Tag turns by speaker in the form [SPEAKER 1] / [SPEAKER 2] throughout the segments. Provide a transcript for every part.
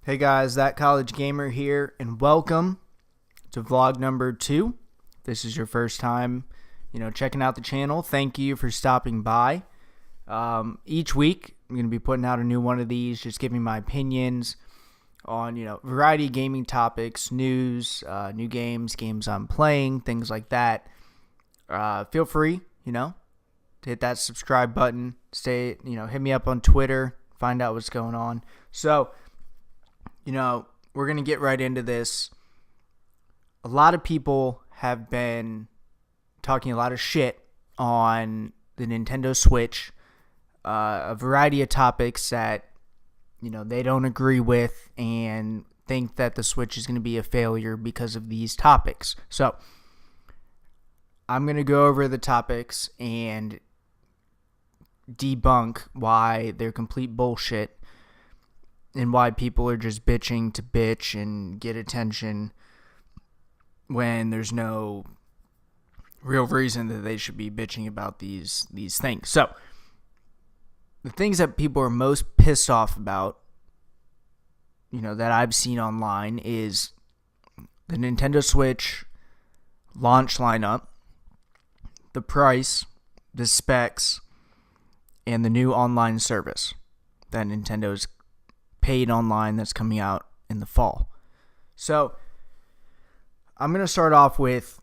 [SPEAKER 1] Hey guys, That College Gamer here, and welcome to vlog number 2. If this is your first time, checking out the channel, thank you for stopping by. Each week, I'm going to be putting out a new one of these, just giving my opinions on, variety of gaming topics, news, new games I'm playing, things like that. Feel free, to hit that subscribe button, hit me up on Twitter, find out what's going on. So, we're going to get right into this. A lot of people have been talking a lot of shit on the Nintendo Switch, a variety of topics that, they don't agree with and think that the Switch is going to be a failure because of these topics. So, I'm going to go over the topics and debunk why they're complete bullshit and why people are just bitching to bitch and get attention when there's no real reason that they should be bitching about these things. So, the things that people are most pissed off about, that I've seen online is the Nintendo Switch launch lineup, the price, the specs, and the new online service that Nintendo's paid online that's coming out in the fall. So, I'm going to start off with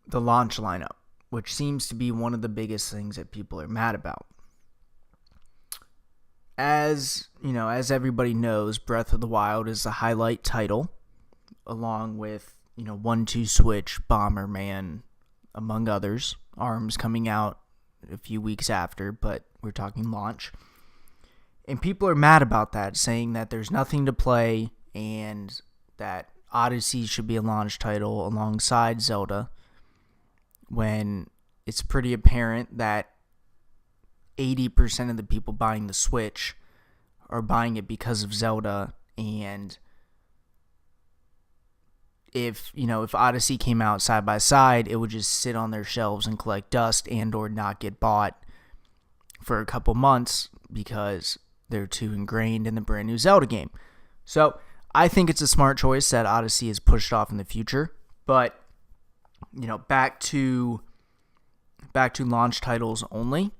[SPEAKER 1] the launch lineup, which seems to be one of the biggest things that people are mad about. As everybody knows, Breath of the Wild is the highlight title, along with, 1-2 Switch, Bomberman, among others. ARMS coming out a few weeks after, but we're talking launch. And people are mad about that, saying that there's nothing to play and that Odyssey should be a launch title alongside Zelda, when it's pretty apparent that 80% of the people buying the Switch are buying it because of Zelda. And if Odyssey came out side by side, it would just sit on their shelves and collect dust and or not get bought for a couple months because they're too ingrained in the brand new Zelda game. So I think it's a smart choice that Odyssey is pushed off in the future. But back to launch titles only.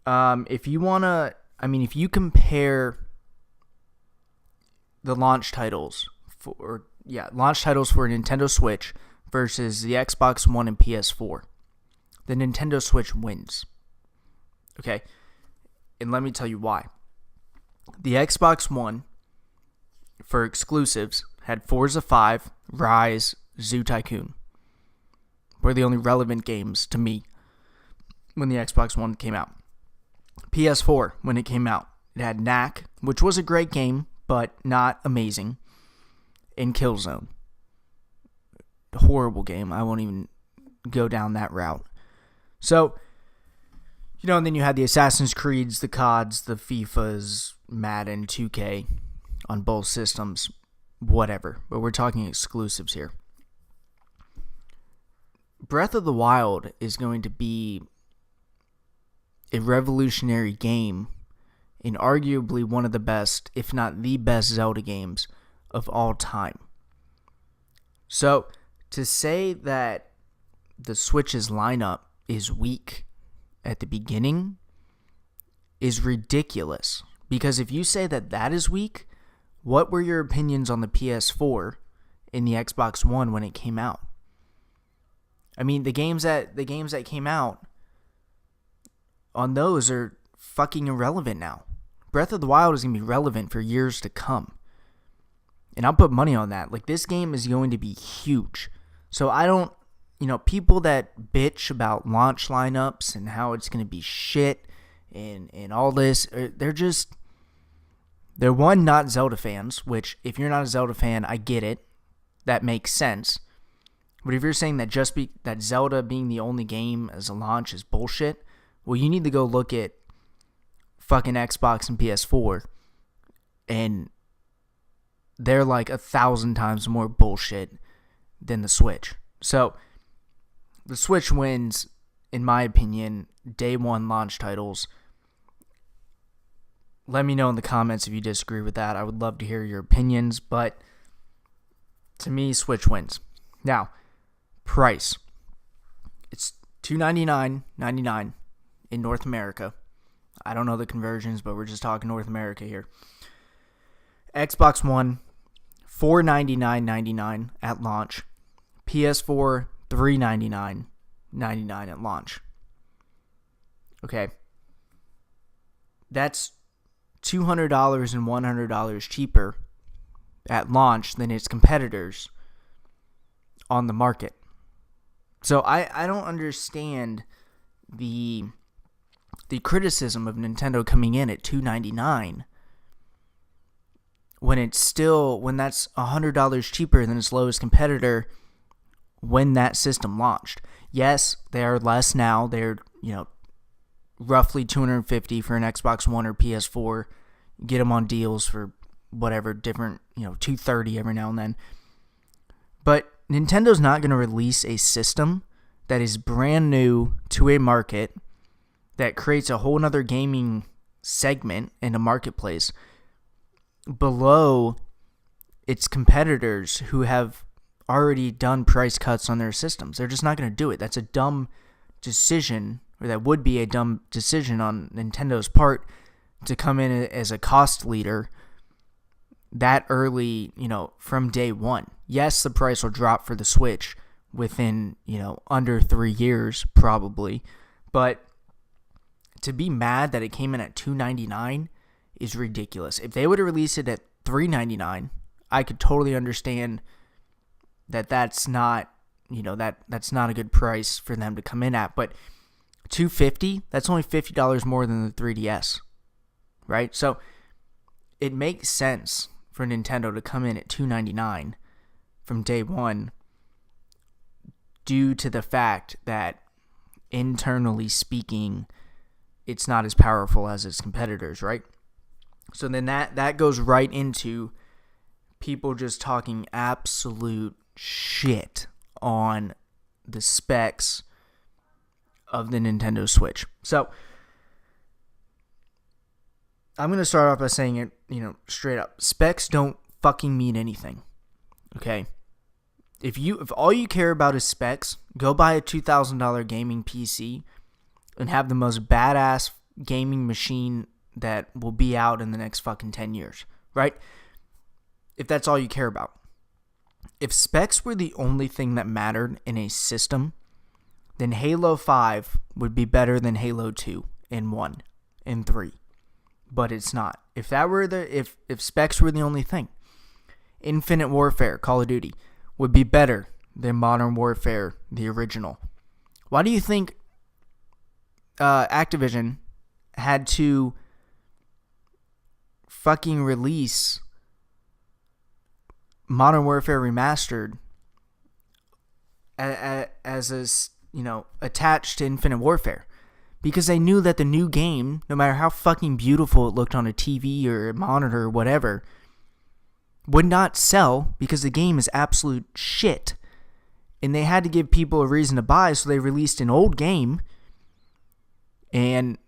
[SPEAKER 1] If you compare the launch titles for Nintendo Switch versus the Xbox One and PS4, the Nintendo Switch wins. Okay? And let me tell you why. The Xbox One, for exclusives, had Forza 5, Rise, Zoo Tycoon. Were the only relevant games to me when the Xbox One came out. PS4, when it came out, it had Knack, which was a great game, but not amazing, and Killzone. A horrible game. I won't even go down that route. So, and then you had the Assassin's Creeds, the CODs, the FIFAs, Madden, 2K on both systems, whatever. But we're talking exclusives here. Breath of the Wild is going to be a revolutionary game and arguably one of the best, if not the best, Zelda games of all time. So, to say that the Switch's lineup is weak at the beginning is ridiculous. Because if you say that is weak, what were your opinions on the PS4 and the Xbox One when it came out? I mean, the games that came out on those are fucking irrelevant now. Breath of the Wild is going to be relevant for years to come. And I'll put money on that. Like, this game is going to be huge. So I don't, people that bitch about launch lineups and how it's going to be shit and all this, they're not Zelda fans, which if you're not a Zelda fan, I get it. That makes sense. But if you're saying that that Zelda being the only game as a launch is bullshit, well, you need to go look at fucking Xbox and PS4, and they're like 1,000 times more bullshit than the Switch. So, the Switch wins, in my opinion, day one launch titles. let me know in the comments if you disagree with that. I would love to hear your opinions, but to me, Switch wins. Now, price. It's $299.99 in North America. I don't know the conversions, but we're just talking North America here. Xbox One, $499.99 at launch. PS4, $399.99 at launch. Okay. That's $200 and $100 cheaper at launch than its competitors on the market. So I don't understand the criticism of Nintendo coming in at $299 when that's $100 cheaper than its lowest competitor when that system launched. Yes, they are less now. They're, roughly $250 for an Xbox One or PS4. Get them on deals for whatever, different, $230 every now and then. But Nintendo's not going to release a system that is brand new to a market that creates a whole nother gaming segment in a marketplace below its competitors who have already done price cuts on their systems. They're just not going to do it. That's a dumb decision, or that would be a dumb decision on Nintendo's part to come in as a cost leader that early, from day one. Yes, the price will drop for the Switch within, under 3 years probably, but to be mad that it came in at $299 is ridiculous. If they would have released it at $399, I could totally understand that that's not, that's not a good price for them to come in at, but $250, that's only $50 more than the 3DS, right? So it makes sense for Nintendo to come in at $299 from day one due to the fact that, internally speaking, it's not as powerful as its competitors, right? So then that goes right into people just talking absolute shit on the specs of the Nintendo Switch. So I'm going to start off by saying it, straight up. Specs don't fucking mean anything. Okay? If all you care about is specs, go buy a $2,000 gaming PC and have the most badass gaming machine that will be out in the next fucking 10 years, right? If that's all you care about. If specs were the only thing that mattered in a system, then Halo 5 would be better than Halo 2 and 1 and 3. But it's not. If specs were the only thing, Infinite Warfare, Call of Duty, would be better than Modern Warfare, the original. Why do you think Activision had to fucking release Modern Warfare Remastered as attached to Infinite Warfare? Because they knew that the new game, no matter how fucking beautiful it looked on a TV or a monitor or whatever, would not sell because the game is absolute shit. And they had to give people a reason to buy, so they released an old game. And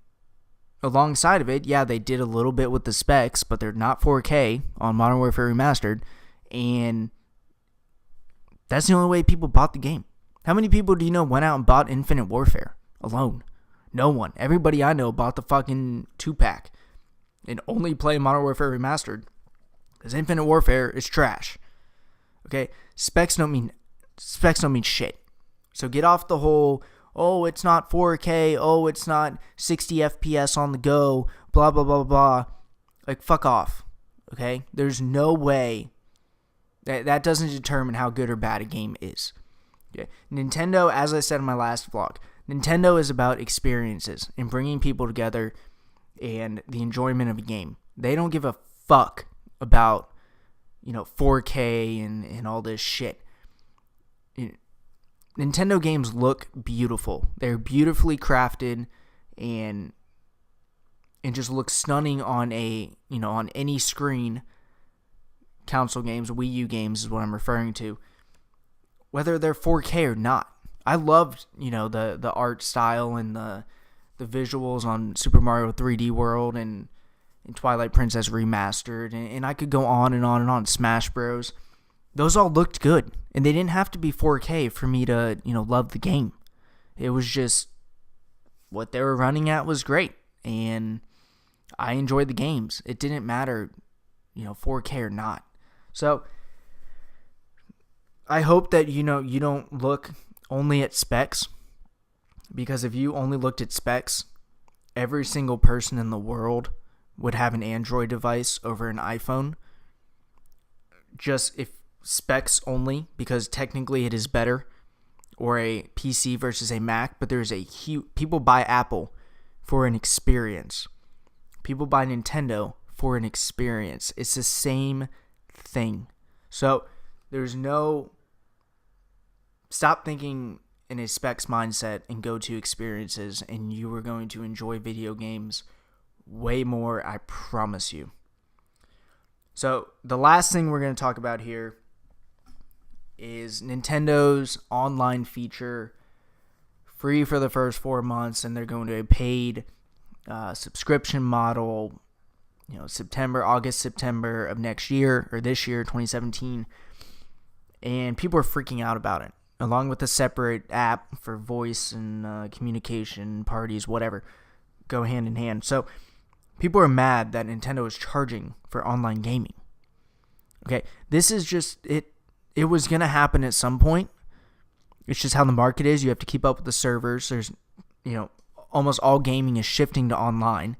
[SPEAKER 1] alongside of it, yeah, they did a little bit with the specs, but they're not 4K on Modern Warfare Remastered. And that's the only way people bought the game. How many people do you know went out and bought Infinite Warfare alone? No one. Everybody I know bought the fucking 2-pack and only play Modern Warfare Remastered because Infinite Warfare is trash. Okay? Specs don't mean shit. So get off the whole, oh, it's not 4K, oh, it's not 60 FPS on the go, blah, blah, blah, blah. Like, fuck off. Okay? There's no way that doesn't determine how good or bad a game is. Okay? Nintendo, as I said in my last vlog, Nintendo is about experiences and bringing people together and the enjoyment of a game. They don't give a fuck about, 4K and all this shit. Nintendo games look beautiful. They're beautifully crafted and just look stunning on on any screen. Console games, Wii U games is what I'm referring to. Whether they're 4K or not. I loved, the art style and the visuals on Super Mario 3D World and and Twilight Princess Remastered, and I could go on and on and on. Smash Bros. Those all looked good, and they didn't have to be 4K for me to, love the game. It was just what they were running at was great, and I enjoyed the games. It didn't matter, 4K or not. So I hope that you don't look only at specs, because if you only looked at specs, every single person in the world would have an Android device over an iPhone. Just if specs only, because technically it is better, or a PC versus a Mac, but there's a huge... People buy Apple for an experience. People buy Nintendo for an experience. It's the same thing. So there's no... Stop thinking in a specs mindset and go to experiences, and you are going to enjoy video games way more, I promise you. So the last thing we're going to talk about here is Nintendo's online feature, free for the first 4 months, and they're going to a paid subscription model, August, September of next year, or this year, 2017. And people are freaking out about it, along with a separate app for voice and communication, parties, whatever, go hand in hand. So people are mad that Nintendo is charging for online gaming. Okay, this is just it. It was going to happen at some point. It's just how the market is. You have to keep up with the servers. There's, almost all gaming is shifting to online.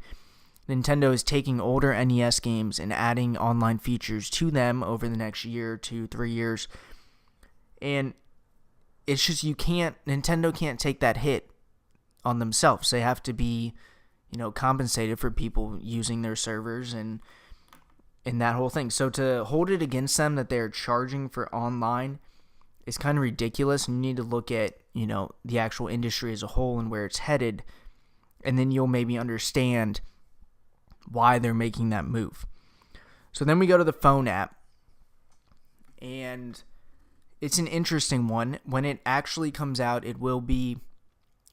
[SPEAKER 1] Nintendo is taking older NES games and adding online features to them over the next year, 2, 3 years. And it's just Nintendo can't take that hit on themselves. They have to be, compensated for people using their servers and that whole thing. So to hold it against them that they're charging for online is kind of ridiculous. And you need to look at, the actual industry as a whole and where it's headed. And then you'll maybe understand why they're making that move. So then we go to the phone app. And it's an interesting one. When it actually comes out, it will be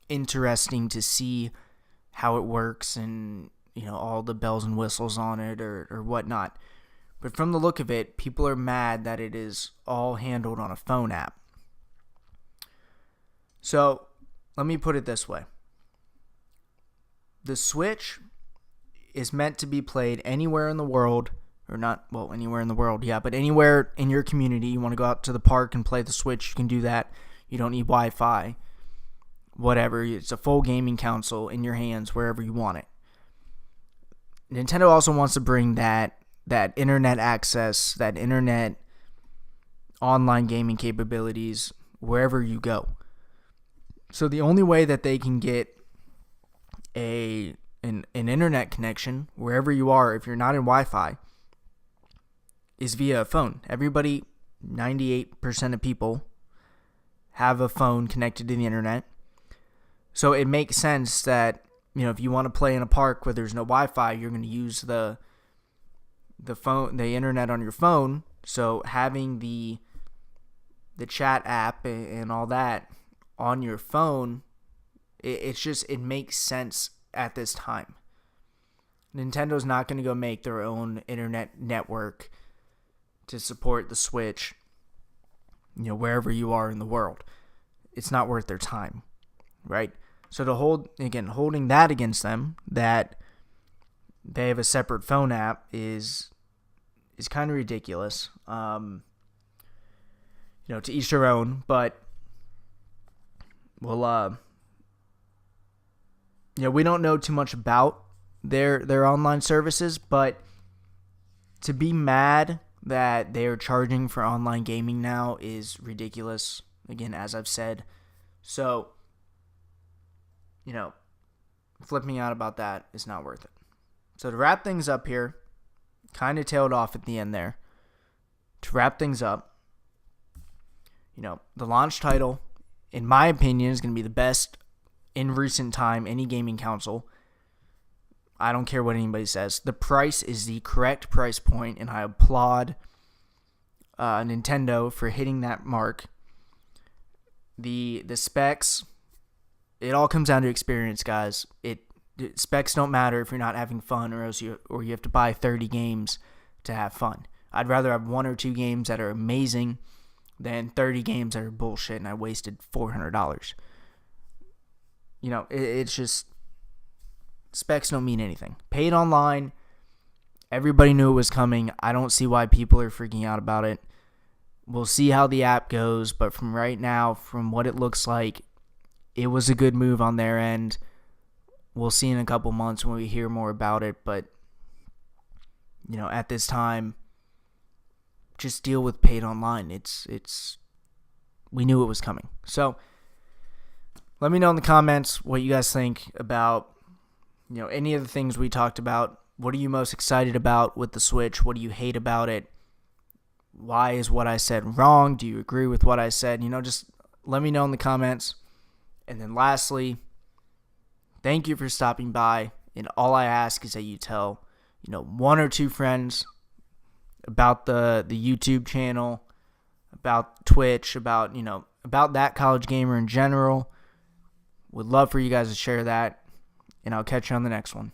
[SPEAKER 1] interesting to see how it works and, all the bells and whistles on it or whatnot. But from the look of it, people are mad that it is all handled on a phone app. So let me put it this way. The Switch is meant to be played anywhere in the world, or not, well, anywhere in the world, yeah, but anywhere in your community. You want to go out to the park and play the Switch, you can do that. You don't need Wi-Fi, whatever. It's a full gaming console in your hands wherever you want it. Nintendo also wants to bring that internet access, that internet online gaming capabilities wherever you go. So the only way that they can get an internet connection wherever you are, if you're not in Wi-Fi, is via a phone. Everybody, 98% of people, have a phone connected to the internet. So it makes sense that, if you want to play in a park where there's no Wi-Fi, you're going to use the internet on your phone. So having the chat app and all that on your phone, it makes sense at this time. Nintendo's not going to go make their own internet network to support the Switch, wherever you are in the world. It's not worth their time, right? So to holding that against them, that they have a separate phone app is kind of ridiculous. To each their own, but well, we don't know too much about their online services, but to be mad that they are charging for online gaming now is ridiculous, again, as I've said. So, flipping out about that is not worth it. So to wrap things up here, kind of tailed off at the end there. To wrap things up, the launch title, in my opinion, is going to be the best in recent time any gaming console. I don't care what anybody says. The price is the correct price point, and I applaud Nintendo for hitting that mark. The specs, it all comes down to experience, guys. specs don't matter if you're not having fun, or you have to buy 30 games to have fun. I'd rather have 1 or 2 games that are amazing than 30 games that are bullshit and I wasted $400. It's just, specs don't mean anything. Paid online, everybody knew it was coming. I don't see why people are freaking out about it. We'll see how the app goes, but from right now, from what it looks like, it was a good move on their end. We'll see in a couple months when we hear more about it, but at this time, just deal with paid online. We knew it was coming. So let me know in the comments what you guys think about any of the things we talked about. What are you most excited about with the Switch? What do you hate about it? Why is what I said wrong? Do you agree with what I said? Just let me know in the comments. And then lastly, thank you for stopping by. And all I ask is that you tell 1 or 2 friends about the YouTube channel, about Twitch, about that College Gamer in general. Would love for you guys to share that, and I'll catch you on the next one.